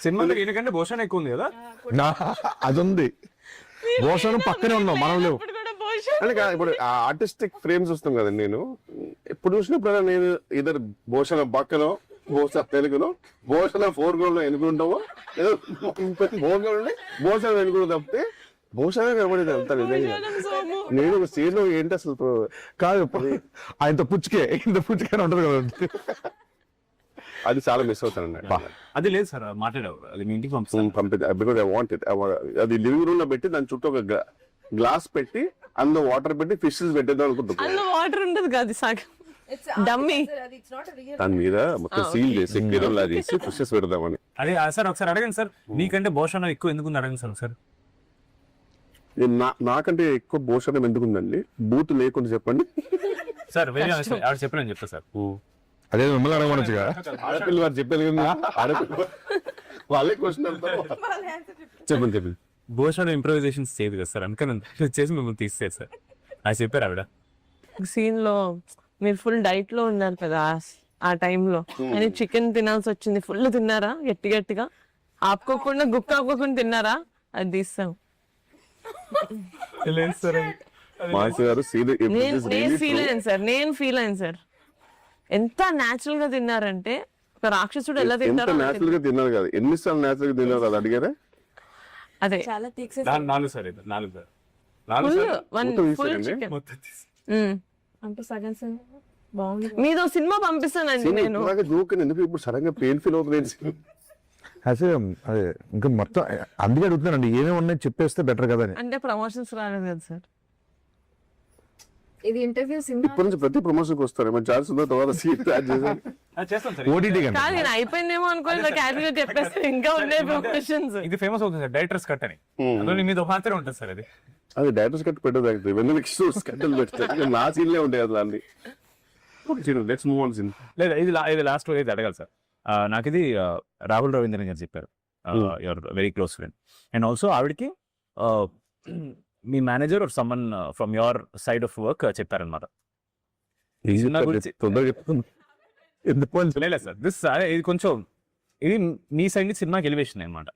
సినిమాలో ఈయనకంటే భూషణ్ ఎక్కువ ఉంది కదా. అది ఉంది, భూషణం పక్కనే ఉన్నాం మనం లేవు. అంటే ఇప్పుడు ఆర్టిస్టిక్ ఫ్రేమ్స్ వస్తాం కదండి, నేను ఎప్పుడు చూసినప్పుడు నేను ఇద్దరు భూషణ పక్కనో భూషణ తెలుగునో భూషణ ఫోర్ గ్రౌండ్ లో ఎన్నుకుంటామో ఏదో భూషణ ఎన్నుకుంటూ తప్పితే భూషణ కనబడేది అంతా నిజంగా. నేను ఒక సీన్ లో ఏంటి అసలు కాదు ఆయనతో పుచ్చుకే ఇంత పుచ్చుకే ఉంటది కదా, అది చాలా మిస్ అవుతానండి. అది లేదు సార్, మాట్లాడావు అది మీ ఇంటికి బికాజ్ ఐ వాంట్ ఇట్. అది లివింగ్ రూమ్ లో పెట్టి దాని చుట్టూ ఒక గ్లాస్ పెట్టి అందులో వాటర్ పెట్టి ఫిషెస్ పెట్టేద్దాం అనుకుంటున్నాను. వాటర్ ఉండదు కాదు సార్, డమ్మీ దాని మీద మొత్తం సీల్ చేసి గిరంలా చేసి ఫిషెస్ పెడదామని. అదే సార్ ఒకసారి అడగండి సార్, నీకంటే భూషణ్ ఎక్కువ ఎందుకు అడగండి సార్ ఒకసారి. నాకంటే ఎక్కువ భూషణం ఎందుకుందండి, బూత్ లేకుండా చెప్పండి సార్. చెప్పలేని చెప్తా సార్. అదే మిమ్మల్ని అడగమనొచ్చుగా, ఆడపిల్ల వారు చెప్పారు కదా, ఆడపిల్ల వాళ్ళే క్వశ్చన్ చెప్పండి చెప్పండి. భూషణ్ ఇంప్రూవైజేషన్స్ చేయదు కదా సార్, అందుకని చేసి మిమ్మల్ని తీసేది సార్ అది చెప్పారు ఆవిడ. సీన్ లో మీరు ఫుల్ డైట్ లో ఉన్నారు కదా ఆ టైంలో, అని చికెన్ తినాల్సి వచ్చింది. ఫుల్ తిన్నారా గట్టి గట్టిగా, ఆపుకోకుండా గుక్క ఆపుకోకుండా తిన్నారా? అది తీస్తాం. నేను ఫీల్ అయ్యాను సార్, ఎంత న్యాచురల్ గా తిన్నారంటే ఒక రాక్షసుడు ఎలా తింటారో. న్యాచురల్ గా తిన్నారు కదా, ఎన్నిసార్లు న్యాచురల్ గా తిన్నారు కదా అడిగారా? అదే మీదో సినిమా పంపిస్తానండి నేను. ఎందుకు ఇప్పుడు సడన్ గా పెయిన్ ఫీల్ అవుతుంది? అదే ఇంకా మొత్తం అందుకే అడుగుతున్నానండి, ఏమేమి ఉన్నాయి చెప్పేస్తే బెటర్ కదా అని. అంటే ప్రమోషన్స్ రాలేదు కదా సార్, ఇది ఇంటర్వ్యూ ఇప్పటి నుంచి ప్రతి ప్రమోషన్ వస్తారు. మన ఛాన్స్ ఉందో తర్వాత సీట్ ఓటీటీ కాదు, నేను అయిపోయిందేమో అనుకోని క్యాటగరీ చెప్పేస్తే ఇంకా ఉన్నాయి ప్రమోషన్స్. ఇది ఫేమస్ అవుతుంది సార్, డైరెక్టర్స్ కట్ అని. అందులో మీద మాత్రమే ఉంటుంది సార్ అది. అది డైరెక్టర్స్ కట్ పెట్టదు, వెన్నెల కట్టలు పెడతారు. నా సీన్లే ఉంటాయి అసలు అన్ని. Let's move on scene. లేదా ఇది లాస్ట్ ఇది అడగాలి సార్. నాకు ఇది రాహుల్ రవీంద్రన్ గారు చెప్పారు, your very close friend. And also ఆవిడకి మీ manager or someone from your side of work చెప్పారనమాట. లేదు సార్, ఇది కొంచెం ఇది మీ సైడ్ నుంచి సినిమాకి ఎలివేషన్ అనమాట.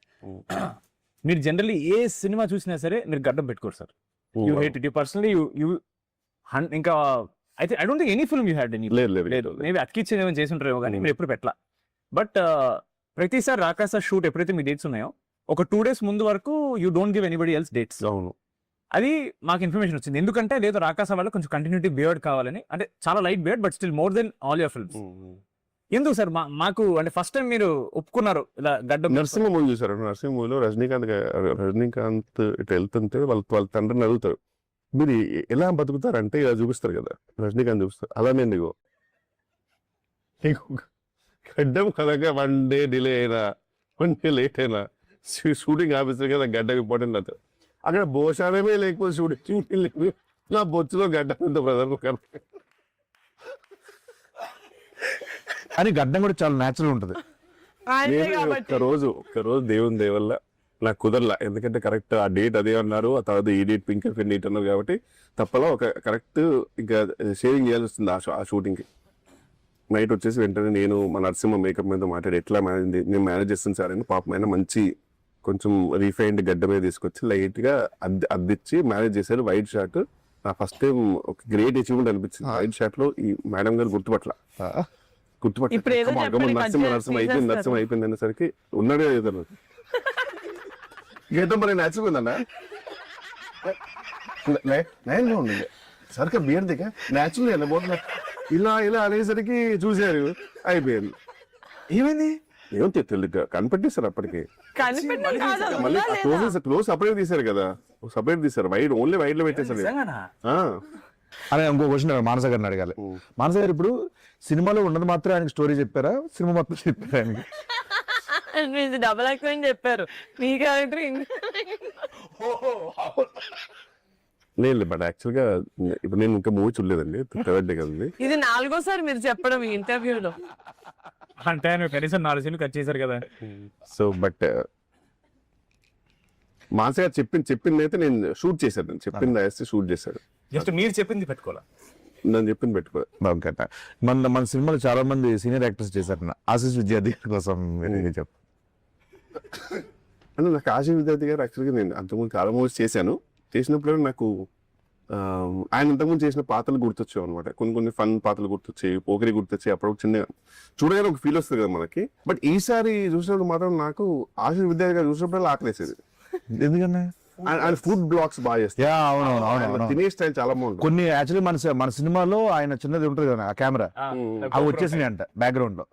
మీరు జనరల్లీ ఏ సినిమా చూసినా సరే మీరు గడ్డం పెట్టుకోరు sir. You hate it, you personally you ఇంకా అయితే I don't think any film you had any. లేదు, మేబీ అతికిచ్చి ఏమైనా చేసి ఉంటారేమో కానీ మీరు ఎప్పుడు పెట్టలా. బట్ ప్రతిసారి రాకాస షూట్ ఎప్పుడైతే మీ డేట్స్ ఉన్నాయో ఒక 2 days ముందు వరకు you don't give anybody else dates. అవును, అది మాకు ఇన్ఫర్మేషన్ వచ్చింది. ఎందుకంటే లేదు రాకాస వల్ల కొంచెం కంటిన్యూటీ బియర్డ్ కావాలని, అంటే చాలా light beard but still more than all your films. ఎందుకు సార్ మాకు అంటే ఫస్ట్ టైం మీరు ఒప్పుకున్నారు ఇలా గడ్డ? నరసింహ మూవీ చూసారు, నరసింహ మూవీలో రజనీకాంత్ ఇట్లా వెళ్తుంటే వాళ్ళ తండ్రిని అడుగుతారు, మీరు ఎలా బతుకుతారంటే ఇలా చూపిస్తారు కదా, రజనీకాంత్ చూపిస్తారు. అలానే నీకు గడ్డం కనుక 1 day డిలే అయినా 1 day లేట్ అయినా షూటింగ్ ఆఫీసర్ కదా గడ్డం ఇంపార్టెంట్ అవుతుంది. అక్కడ భోషానమే లేకపోతే షూటింగ్ లేదు, నా బొచ్చులో గడ్డం ఉంది బ్రదర్. కానీ గడ్డం కూడా చాలా న్యాచురల్ ఉంటుంది. ఒక్కరోజు దేవుని దయ వల్ల నాకు కుదరలా, ఎందుకంటే కరెక్ట్ ఆ డేట్ అదే అన్నారు, ఆ తర్వాత ఈ డేట్ పింక్ డేట్ అన్నారు కాబట్టి తప్పలా ఒక కరెక్ట్ ఇంకా షేరింగ్ చేయాల్సి వస్తుంది ఆ షూటింగ్కి. నైట్ వచ్చేసి వెంటనే నేను మా నరసింహ మేకప్ మీద మాట్లాడి ఎట్లా నేను మేనేజ్ చేస్తాను సార్ అని. పాపం అయినా మంచి కొంచెం రీఫైన్డ్ గడ్డ మీద తీసుకొచ్చి లైట్ గా అద్దిచ్చి మేనేజ్ చేశారు. వైట్ షార్ట్ నా ఫస్ట్ టైం ఒక గ్రేట్ అచీవ్మెంట్ అనిపించింది. వైట్ షార్ట్ లో ఈ మేడం గారు గుర్తుపట్ల నరసింహ అయిపోయింది అనేసరికి ఉన్నాడే ఏదన్నా గీతం మరి న్యాచురల్ ఉందన్నా ఉండే సరిగ్గా బియర్ దిగా న్యాచురల్ పోతున్నా ఇలా అనేసరికి చూసారు అయిపోయింది. ఏమైంది ఏమో తెలియదు, కనిపెట్టేశారు అప్పటికి. మళ్ళీ క్లోజ్ సపరేట్ తీశారు కదా, సపరేట్ తీశారు, వైడ్ ఓన్లీ వైడ్ లో పెట్టేశారు. అరే ఇంకో క్వశ్చన్ మానస గారిని అడగాలి. మానస గారు ఇప్పుడు సినిమాలో ఉన్నది మాత్రం ఆయనకి స్టోరీ చెప్పారా, సినిమా మొత్తం చెప్పారా ఆయనకి? డబల్ యాక్టింగ్ చెప్పారు మీ క్యారెక్టర్. లేదు బట్ యాక్చువల్ గా ఇప్పుడు నేను ఇంకా మూవీ చూడలేదండి, థర్డ్ డే కదండి. ఇది 4వ సారి మీరు చెప్పడం ఈ ఇంటర్వ్యూలో. అంటే ఆయన కనీసం 4 సీన్లు కట్ చేశారు కదా. సో బట్ మానస గారు చెప్పింది అయితే నేను షూట్ చేశాను, చెప్పింది వేస్తే షూట్ చేశాడు. జస్ట్ మీరు చెప్పింది పెట్టుకోవాలా, నేను చెప్పింది పెట్టుకో. మన సినిమాలో చాలా మంది సీనియర్ యాక్టర్స్ చేశారు. ఆశీష్ విద్యార్థి కోసం చెప్పు. అంటే నాకు ఆశా విద్యార్థి గారు యాక్చువల్గా నేను అంతకుముందు చాలా మూవీస్ చేసినప్పుడు నాకు ఆయన ఇంతకుముందు చేసిన పాత్రలు గుర్తొచ్చావు అనమాట. కొన్ని ఫన్ పాత్రలు గుర్తొచ్చాయి, పోకరి గుర్తొచ్చాయి. అప్పుడు చిన్న చూడగానే ఒక ఫీల్ వస్తుంది కదా మనకి. బట్ ఈసారి చూసినప్పుడు మాత్రం నాకు ఆశా విద్యార్థి గారు చూసినప్పుడు ఆకలేసేది. ఎందుకన్నా ఆయన ఫుడ్ బ్లాగ్స్ బాగా చేస్తారు. అవును. తినే స్టైల్ చాలా బాగుంటుంది. కొన్ని యాక్చువల్లీ మన సినిమాలో ఆయన చిన్నది ఉంటుంది కదా ఆ కెమెరా, అవి వచ్చేసినాయి అంట బ్యాక్గ్రౌండ్ లో.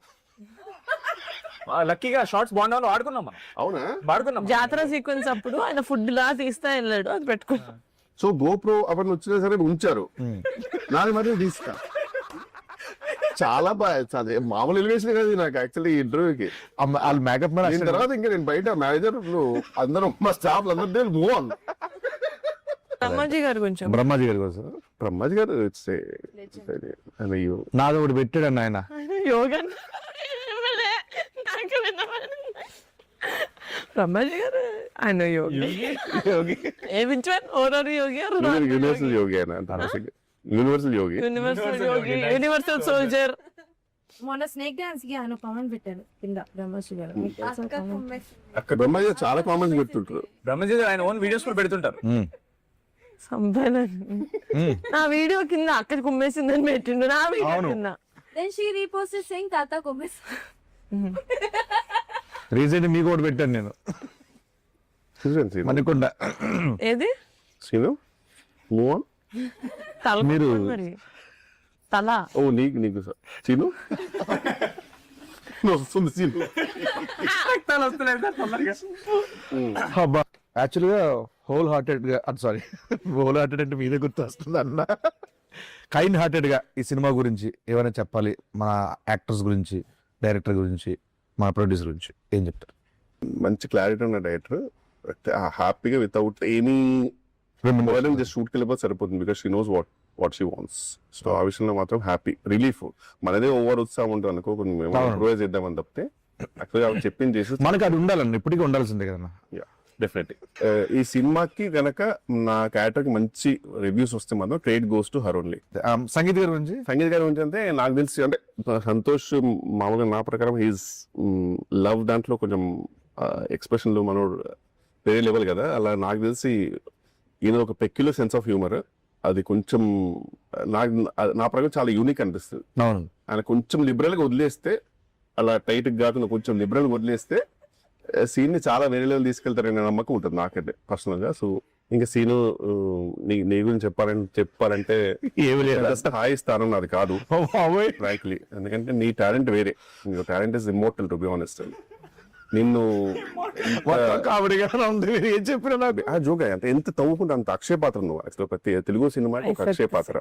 లక్కీగా షార్ట్స్ బాగుండాలో ఆడుకున్నాం మనం. అవునా? వాడుకున్నాం. జాతర సీక్వెన్స్ అప్పుడు ఆయన ఫుడ్ లా తీస్తా వెళ్ళాడు, అది పెట్టుకున్నా. సో గోప్రో అవన్నీ వచ్చినా సరే ఉంచారు. నాది మాత్రం తీసుకా చాలా బాగా మామూలు ఎలివేషన్ కాదు నాకు యాక్చువల్లీ ఈ ఇంటర్వ్యూకి. వాళ్ళు మేకప్ దీని తర్వాత ఇంకా నేను బయట మేనేజర్ అందరూ మా స్టాఫ్ అందరూ మూవ్ ఆన్. బ్రహ్మాజీ గారు కొంచెం బ్రహ్మాజీ గారి కోసం బ్రహ్మాజీ గారు నాది ఒకటి పెట్టాడు ఆయన. యోగా బ్రహ్మాజీ గారు ఆయన యోగి. ఏ విచ్ వన్? ఓరర్ యోగి ఆర్ యూనివర్సల్ యోగి ఆయన universal yogi, universal yogi, universal soldier. మొన్న స్నేక్ డాన్స్ కి ఆయన కామెంట్ పెట్టారు కింద బ్రహ్మశ్రీ గారు. బ్రహ్మాజీ గారు చాలా కామెంట్స్ పెడుతుంటారు. బ్రహ్మజీ ఆయన ఓన్ వీడియోస్ కూడా పెడుతుంటారు. నా వీడియో కింద అక్కడ కుమ్మేసిందని పెట్టిండు, నా వీడియో కింద. Then she reposted saying తాత కొమ్మేస్. రీసెంట్ మీకు ఒకటి పెట్టాను నేను, మణికొండ. ఏది? Scene move on. తల మీరు మరి తల. ఓ నీకు సీను వస్తుంది సీను. యాక్చువల్ గా హోల్ హార్టెడ్ గా అంటే మీదే గుర్తు వస్తుంది అన్న. కైండ్ హార్టెడ్ గా ఈ సినిమా గురించి ఏమైనా చెప్పాలి, మన యాక్టర్స్ గురించి, డైరెక్టర్ గురించి, మన ప్రొడ్యూసర్ గురించి ఏం చెప్తారు? మంచి క్లారిటీ ఉన్న డైరెక్టర్, హ్యాపీగా వితౌట్ ఎనీ జస్ట్ షూట్కి వెళ్ళిపోతే సరిపోతుంది. Because she knows what she wants. So ఆ విషయంలో మాత్రం హ్యాపీ, రిలీఫ్. మనదే ఓవర్ ఉత్సాహం ఉంటుంది అనుకో, కొంచెం ఇంప్రూవైజ్ చేద్దామని తప్పితే యాక్చువల్గా చెప్పింది చేసి మనకి అది ఉండాలండి, ఇప్పటికీ ఉండాల్సిందే కదా. డెఫినెట్లీ ఈ సినిమాకి గనక నా క్యారెక్టర్ కి మంచి రివ్యూస్ వస్తే మాత్రం credit goes to her only. Sangeet గారి గురించి అంటే నాకు తెలిసి అంటే సంతోష్ మామూలుగా నా ప్రకారం హీస్ లవ్ దాంట్లో కొంచెం ఎక్స్ప్రెషన్లు మనోడు వేరే లెవెల్ కదా. అలా నాకు తెలిసి ఈయన ఒక పెక్యులర్ సెన్స్ ఆఫ్ హ్యూమర్, అది కొంచెం నా ప్రకారం చాలా యూనిక్ అనిపిస్తుంది. ఆయన కొంచెం లిబరల్ గా వదిలేస్తే, అలా టైట్ కాకుండా కొంచెం లిబరల్ గా వదిలేస్తే సీన్ ని చాలా వేరే లెవెల్ తీసుకెళ్తారనే నమ్మకం ఉంటుంది నాకైతే పర్సనల్ గా. సో ఇంకా సీను నీ గురించి చెప్పాలంటే హాయి స్థానం నాది కాదు ఫ్రాంక్లీ, ఎందుకంటే నీ టాలెంట్ వేరే. నీ talent is immortal to be honest. నిన్ను ఏం చెప్పినా నాకు జోగా అంటే ఎంత తవ్వుకుంటే అంత అక్షయ పాత్ర నువ్వు. యాక్చువల్ ప్రతి తెలుగు సినిమాకి ఒక అక్షయ పాత్ర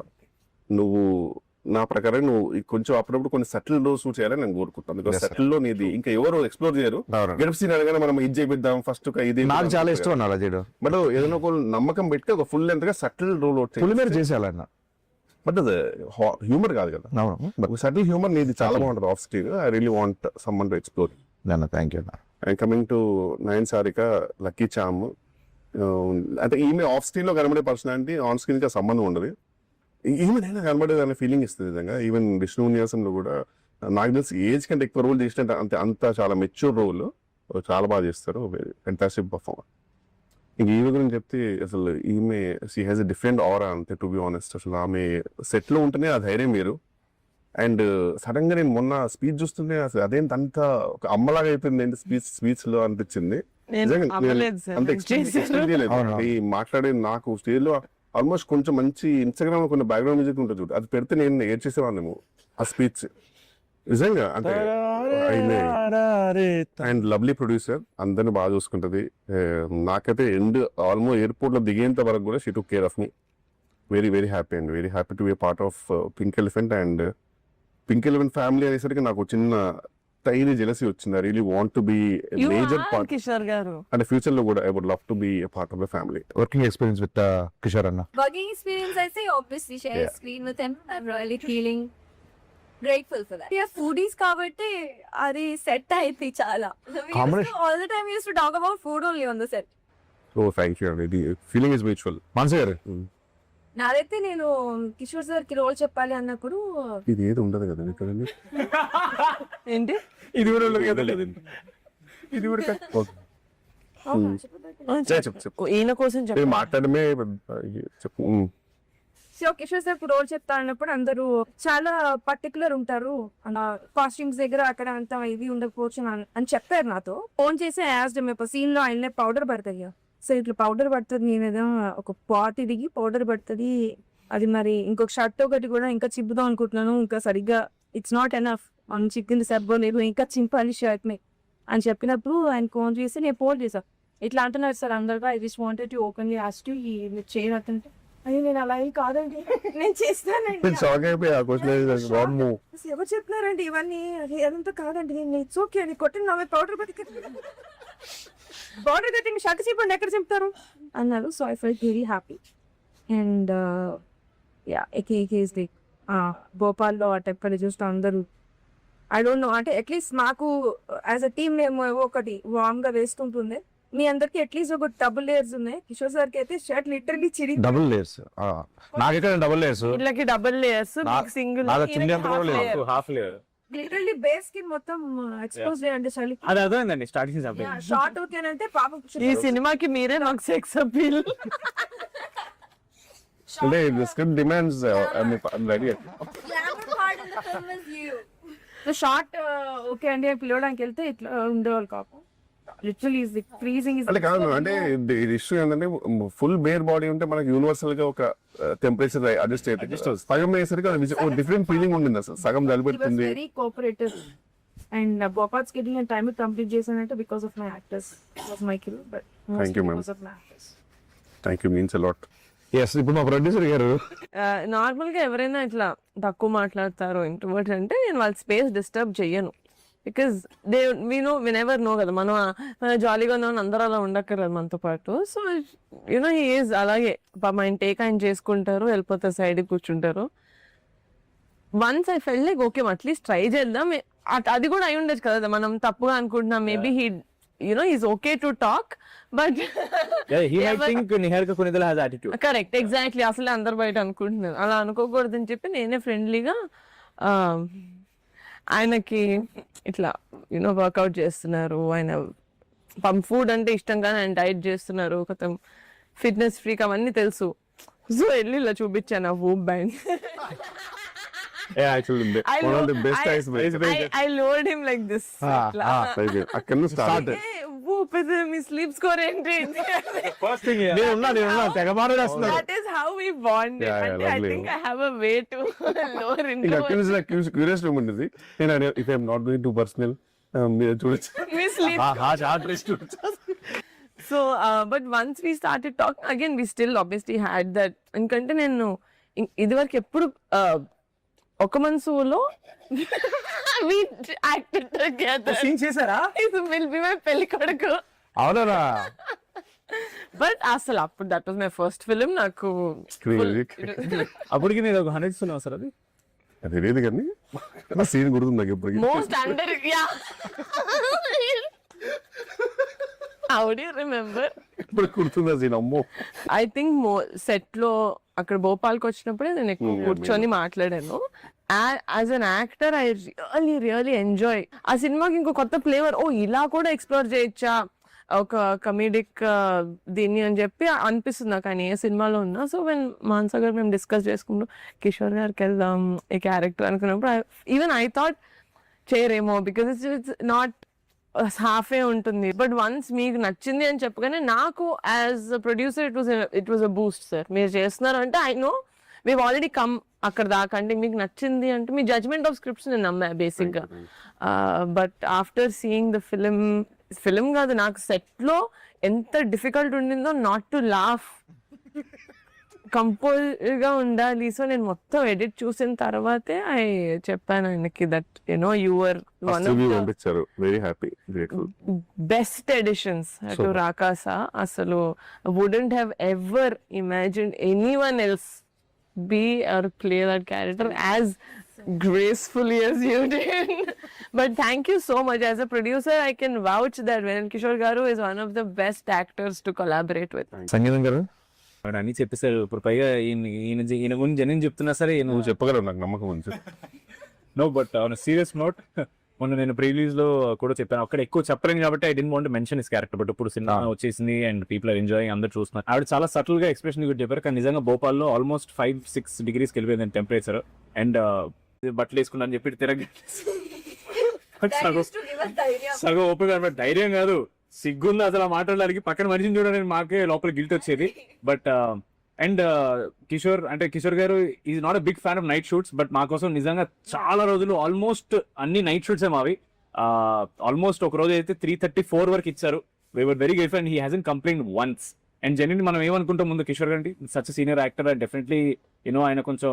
నువ్వు. నా ప్రకారం నువ్వు కొంచెం అప్పుడప్పుడు కొన్ని సటిల్ లో షూట్ చేయాలని నేను కోరుకుంటాను. బికాస్ సటిల్ లో నీది ఇంకా ఎవరు ఎక్స్ప్లోర్ చేయరు. గెటప్ సీన్ అనగానే మనం ఇది చేపిద్దాం ఫస్ట్ ఇది నాకు చాలా ఇష్టం అలా చేయడం. బట్ ఏదైనా ఒక నమ్మకం పెట్టి ఒక ఫుల్ లెంత్ గా సటిల్ రోల్ ఫుల్ మీద చేసేయాలన్న. బట్ అది హ్యూమర్ కాదు కదా. సటిల్ హ్యూమర్ నీది చాలా బాగుంటుంది off screen. I really want someone to explore. Thank you. And coming to Nayan Sarika, lucky charm, అంటే ఈమె ఆఫ్ స్క్రీన్ లో కనబడే పర్సనాలిటీ ఆన్ స్క్రీన్ కి సంబంధం ఉండదు. ఈమెనైనా కనబడేది అనే ఫీలింగ్ ఇస్తుంది నిజంగా. ఈవెన్ విష్ణు విన్యాసంలో కూడా నాకు తెలిసి ఏజ్ కంటే ఎక్కువ రోల్ చేసినట్టు అంత చాలా మెచ్యూర్ రోల్, చాలా బాగా చేస్తారు. Fantastic performer. ఇంక ఈమె గురించి చెప్తే అసలు ఈమె షీ హ్యాస్ ఎ డిఫరెంట్ ఆరా అంతే, టు బి ఆనెస్ట్. అసలు ఆమె సెట్ లో ఉంటేనే ఆ ధైర్యం మీరు. అండ్ సడన్ గా నేను మొన్న స్పీచ్ చూస్తుంటే అసలు అదేంటి అంత ఒక అమ్మలాగా అయిపోయింది ఏంటి స్పీచ్ లో అనిపించింది. అంత మాట్లాడే నాకు స్టేజ్ లో ఆల్మోస్ట్ కొంచెం మంచి ఇన్స్టాగ్రామ్ లో కొన్ని బ్యాక్గ్రౌండ్ మ్యూజిక్ ఉంటుంది చూడు, అది పెడితే నేను ఏడ్చేసేవాళ్ళము ఆ స్పీచ్ నిజంగా. అంటే అండ్ లవ్లీ ప్రొడ్యూసర్, అందరిని బాగా చూసుకుంటది. నాకైతే ఆల్మోస్ట్ ఎయిర్పోర్ట్ లో దిగేంత వరకు కూడా she took care of me. Very very happy and very happy to be part of pink elephant. And pink elephant family అనేసరికి నాకు చిన్న టైనీ జెలసీ వచ్చింది. I really want to be major part Kishore garu. And future లో కూడా I would love to be a part of the family. Working experience with Kishore అన్న. Working experience, I say obviously share screen with him. I'm really feeling grateful for that. Yeah, foodies kabatti adi set ayithi chala. All the time we used to talk about food only on the set. Oh, thank you. The feeling is mutual. మనసు గారు, నాదైతే నేను Kishore sir కి role చెప్పాలి అన్నప్పుడు ఇది ఏది ఉండదు కదా ఇక్కడ. ఏంటి ఇది కూడా ఇది కూడా చెప్పు ఈయన కోసం మీరు చెప్పండి. మాట్లాడమే చెప్పు. సో కిషోర్ సార్ రోల్ చెప్తా అన్నప్పుడు అందరూ చాలా పర్టికులర్ ఉంటారు, కాస్ట్యూమ్స్ దగ్గర అక్కడ అంత ఇది ఉండకపోవచ్చు అని చెప్పారు నాతో. ఫోన్ చేసి యాజ్డ్ మేము సీన్ లో ఆయన పౌడర్ పడుతుంది, సో ఇట్లా పౌడర్ పడుతుంది, నేనేదో ఒక పాట్ దిగి పౌడర్ పడుతుంది, అది మరి ఇంకొక షర్ట్ ఒకటి కూడా ఇంకా చిప్పుదాం అనుకుంటున్నాను, ఇంకా సరిగ్గా ఇట్స్ నాట్ ఎనఫ్, మనం చిక్కింది సబ్బో లేదు, ఇంకా చింపాలి షర్ట్ ని అని చెప్పినప్పుడు ఆయన ఫోన్ చేసి నేను ఫోన్ చేశాను. ఇట్లా అంటున్నారు సార్ అందరుగా, I just wanted to openly ask you చేయనట్టుంటే అయ్యో నేను అలా ఏం కాదండి నేను చేస్తానండి. షాక్ అయిపోయి ఆ క్వశ్చన్ అసలు ఎవరు చెప్తున్నారండి ఇవన్నీ, అది అదంతా కాదండి, నేను ఇట్స్ ఓకే అని కొట్టిన నా పౌడర్ పౌడర్ కట్టింగ్ షర్ట్ చెప్పండి ఎక్కడ చెప్తారు అన్నారు. So I felt very happy and yeah is the భోపాల్లో ఆ టెంపర్ చూస్తే అందరూ ఐ డోంట్ నో, అంటే అట్లీస్ట్ మాకు యాజ్ అ టీమ్ మేము ఒకటి వార్మ్ గా వేస్తుంటుంది, మీ అందరికి అట్లీస్ట్ ఒక డబుల్ లేయర్స్ ఉన్నాయి. కిషోర్ సార్ కి అయితే షర్ట్ లిటరలీ చిరి డబుల్ లేయర్స్, నాకు ఇక్కడ డబుల్ లేయర్స్, వీళ్ళకి డబుల్ లేయర్స్, సింగిల్ నాది చిన్న అంత కూడా లేదు. హాఫ్ లేయర్ లిటరలీ బేస్ కి మొత్తం ఎక్స్పోజ్ చేయండి చలి. అది అర్థమైందండి స్టార్టింగ్ షార్ట్ ఓకేనంటే పాపం ఈ సినిమాకి మీరే నాకు సెక్స్ అపీల్. అంటే script demands ready. Short okay అండి అని పిలవడానికి వెళ్తే ఇట్లా ఉండేవాళ్ళు కాపు. లిటరలీ ఇస్ ఫ్రీజింగ్ ఇస్ అంటే కాదు, అంటే ఇది ఇష్యూ ఏంటంటే ఫుల్ బేర్ బాడీ ఉంటే మనకి యూనివర్సల్ గా ఒక టెంపరేచర్ అడ్జస్ట్ అయితే సగం అయ్యేసరికి డిఫరెంట్ ఫీలింగ్ ఉండింది, అసలు సగం జలిపెడుతుంది. Very cooperative and Bhopal schedule నేను టైం కంప్లీట్ చేశానంటే because of my actors, was my kill, but Thank you, ma'am. Because of my actors. Thank you, means a lot. Yes, ఇప్పుడు మా ప్రొడ్యూసర్ గారు నార్మల్ గా ఎవరైనా ఇట్లా తక్కువ మాట్లాడతారు ఇంట్రోవర్ట్ అంటే నేను వాళ్ళ స్పేస్ డిస్టర్బ్ చెయ్యను, బికాస్ దే నెవర్ నో కదా, మనం జాలీగా ఉన్నామని అందరూ అలా ఉండక్కర్లేదు మనతో పాటు. సో యూనో హీ ఈజ్ అలాగే ఆయన టేక్ ఆయన చేసుకుంటారు, వెళ్ళిపోతారు, సైడ్ కూర్చుంటారు. Once I fell like okay at least try చేద్దాం, అది కూడా అయి ఉండొచ్చు కదా, మనం తప్పుగా అనుకుంటున్నాం, maybe he is okay to talk, but Niharika Konidela has attitude. Correct, exactly, అసలు అందరు బయట అనుకుంటున్నారు, అలా అనుకోకూడదని చెప్పి నేనే ఫ్రెండ్లీగా ఆయనకి ఇట్లా వర్కౌట్ చేస్తున్నారు, ఆయన ఫుడ్ అంటే ఇష్టం కానీ ఆయన డైట్ చేస్తున్నారు, కొత్త ఫిట్నెస్ ఫ్రీక్ అవన్నీ తెలుసు. సో వెళ్ళి ఇలా చూపించాను ఆ whoop band. Actually one of the best eyes I lured him like this. అక్కడ నుంచి స్టార్ట్. Whoop is మీ sleep score ఏంటి? ఫస్ట్ థింగ్ నేనున్నా తెగ మాట్లాడేస్తున్నాడు. That is how we bonded. Yeah, And I lovely. think I have a way to lower ఇంకా into అక్కడ నుంచి నాకు క్యూరియస్ ఉండేది, నేను if I'm not going to personal మీరు చూడొచ్చు. me sleep. So, but once we started talking, again, we still obviously had that. ఎందుకంటే నేను ఇదివరకు ఎప్పుడు ఒక మనసులో we acted together. సీన్ చేశారా? It will be my పెళ్లి కొడుకు. అవునా? బట్ అసలు అప్పుడు that was my first film. నాకు అప్పటికి నేను ఒక 100 ఇస్తున్నావు సార్, అది అది తెలియదు కానీ నా సీన్ గుర్తుంది నాకు ఎప్పటికీ. Most under how do you remember? ఇప్పుడు గుర్తుంది ఆ సీన్. అమ్మో, ఐ థింక్ సెట్ లో అక్కడ భోపాల్కి వచ్చినప్పుడే నేను ఎక్కువ కూర్చొని మాట్లాడాను. As an actor I really enjoy ఆ సినిమాకి. ఇంకో కొత్త ఫ్లేవర్, ఓ ఇలా కూడా ఎక్స్ప్లోర్ చేయొచ్చా ఒక కమీడిక్ దీన్ని అని చెప్పి అనిపిస్తుంది నాకు ఆయన ఏ సినిమాలో ఉన్నా. సో వెన్ మాన్సా గారు మేము డిస్కస్ చేసుకుంటూ కిషోర్ గారికి వెళ్దాం ఈ క్యారెక్టర్ అనుకున్నప్పుడు ఈవెన్ ఐ థాట్ చేయరేమో, బికాస్ ఇట్స్ నాట్ హాఫే ఉంటుంది. బట్ వన్స్ మీకు నచ్చింది అని చెప్పగానే నాకు as a producer it was a boost. Sir మీరు చేస్తున్నారు అంటే I know we've already come అక్కడ దాకా, అంటే మీకు నచ్చింది అంటే మీ జడ్జ్మెంట్ ఆఫ్ స్క్రిప్ట్స్ నేను నమ్మా బేసిక్గా. But after seeing the film కాదు, నాకు సెట్లో ఎంత డిఫికల్ట్ ఉండిందో నాట్ టు లాఫ్, కంపోజ్గా ఉండాలి. సో నేను మొత్తం ఎడిట్ చూసిన తర్వాతే ఐ చెప్పాను ఆయనకి that you were one of the పంపించారు. Very happy, grateful. Best editions to Rakasa. అసలు wouldn't have ever imagined anyone else be or play that character as gracefully as you did. But thank you so much. As a producer, I can vouch that Venan Kishore Garu is one of the best actors to collaborate with. సంగీతం గారు వాడు అన్ని చెప్పేశారు. ఇప్పుడు పైగా ఈయన గురించి జనం చెప్తున్నా సరే నువ్వు చెప్పగలవు, నాకు నమ్మకం ఉంది. No, but on serious note మొన్న నేను ప్రీలీజ్ లో కూడా చెప్పాను, అక్కడ ఎక్కువ చెప్పలేను కాబట్టి I don't want mention his character. But ఇప్పుడు సినిమా వచ్చేసింది అండ్ పీపుల్ ఆర్ ఎంజాయింగ్, అందరూ చూస్తున్నారు. ఆవిడ చాలా సటిల్ గా ఎక్స్ప్రెషన్ కూడా చెప్పారు, కానీ నిజంగా భోపాల్లో ఆల్మోస్ట్ 5-6 degrees వెళ్ళిపోయింది టెంపరేచర్. అండ్ బట్టలు వేసుకున్నాను చెప్పి తిరగ సగం ఓపిక అనమాట. ధైర్యం కాదు, సిగ్గుంది అసలు ఆ మాట్లాడడానికి. పక్కన మనిషిని చూడడానికి మాకే లోపల గిల్ట్ వచ్చేది. But and Kishore garu is not a big fan of night shoots, but మా కోసం నిజంగా చాలా రోజులు ఆల్మోస్ట్ అన్ని నైట్ షూట్స్ మావి. ఆల్మోస్ట్ ఒక రోజు అయితే 3:34 వరకు ఇచ్చారు. We were very grateful and he హాజన్ complaint once. And genuinely మనం ఏమనుకుంటాం ముందు కిషోర్ గారి such senior actor, definitely you know ఆయన కొంచెం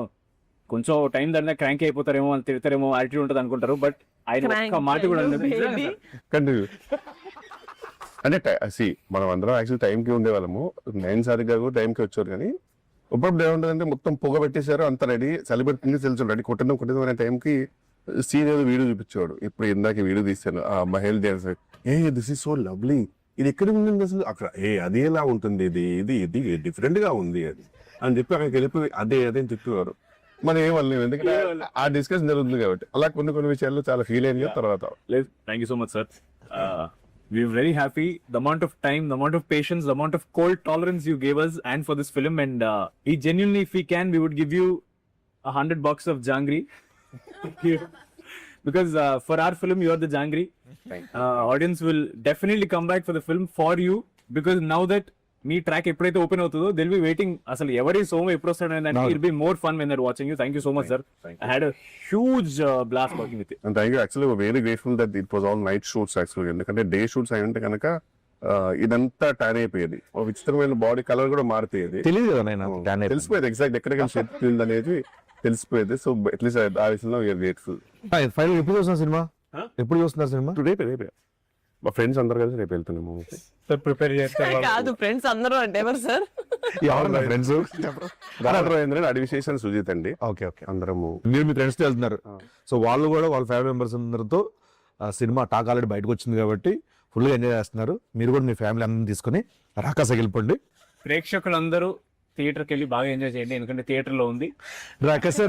టైం దాని క్రాంక్ అయిపోతారేమో, అని తిడతారేమో, యాటిట్యూడ్ ఉంటుంది అనుకుంటారు. బట్ ఆయన ఒక్క మాట కూడా కంటిన్యూ అంటే మనం అందరం యాక్చువల్ టైంకి ఉండేవాళ్ళము. 9 సారిగా కూడా టైంకి వచ్చారు, కానీ ఇప్పుడు ఏముంటుందంటే మొత్తం పొగ పెట్టేశారు, అంత రెడీ, సెలబ్రిటీ తెలుసు రెడీ, కొట్టడం అనే టైంకి సీన్ ఏదో వీడియో చూపించేవాడు. ఇప్పుడు ఇందాక వీడియో తీస్తాను, ఆ మహేల్ dance, this is so lovely, ఇది ఎక్కడ ఉంది అసలు, అక్కడ అది ఎలా ఉంటుంది, ఇది డిఫరెంట్ గా ఉంది అది అని చెప్పి అక్కడికి వెళ్ళిపోయి అదే అని చెప్పేవారు. మనం ఏమనలేము, ఎందుకంటే ఆ డిస్కషన్ జరుగుతుంది కాబట్టి. అలా కొన్ని విషయాల్లో చాలా ఫీల్ అయింది తర్వాత. Thank you so much, sir. We're very happy. The amount of time, the amount of patience, the amount of cold tolerance you gave us and for this film. And we genuinely, if we can, we would give you $100 of jangri. Because for our film, you are the jangri. Audience will definitely come back for the film for you. Because now that me track ఎప్పుడైతే open అవుతుందో Dil be waiting, అసలు ఎవరి సోమ ఎప్పుడు వస్తాడు అంటే it be more fun when they're watching you. Thank you so much sir. I had a huge blast working with you. And thank you. Actually very grateful that it was all night shoots యాక్చువల్గా. ఎందుకంటే day shoots అయి ఉంటే కనుక ఇదంతా tan అయిపోయేది, ఒక విచిత్రమైన body colour కూడా మారిపోయేది. తెలియదు కదా నేను, తెలిసిపోయేది ఎగ్జాక్ట్ ఎక్కడికైనా షేప్ అనేది తెలిసిపోయేది. సో అట్లీస్ట్ ఆ విషయంలో వీఆర్ గ్రేట్ఫుల్. ఫైనల్ ఎప్పుడు చూస్తున్నారు సినిమా? ఎప్పుడు చూస్తున్నారు సినిమా? రేపే మా ఫ్రెండ్స్ అందరు కలిసి రేపు వెళ్తున్నాము. ప్రిపేర్ చేస్తే కాదు ఫ్రెండ్స్ అందరూ అంటే ఎవరు సార్? ఫ్రెండ్స్ అడివిశేషన్ సుజిత్ అండి. ఓకే అందరము మీరు మీ ఫ్రెండ్స్ వెళ్తున్నారు, సో వాళ్ళు కూడా వాళ్ళ ఫ్యామిలీ మెంబర్స్ అందరితో సినిమా టాక్ ఆల్రెడీ బయటకు వచ్చింది కాబట్టి ఫుల్గా ఎంజాయ్ చేస్తున్నారు. మీరు కూడా మీ ఫ్యామిలీ అందరిని తీసుకుని రాకాస వెళ్ళిపోండి. ప్రేక్షకులందరూ థియేటర్కి వెళ్ళి బాగా ఎంజాయ్ చేయండి, ఎందుకంటే థియేటర్ లో ఉంది. రాకాస.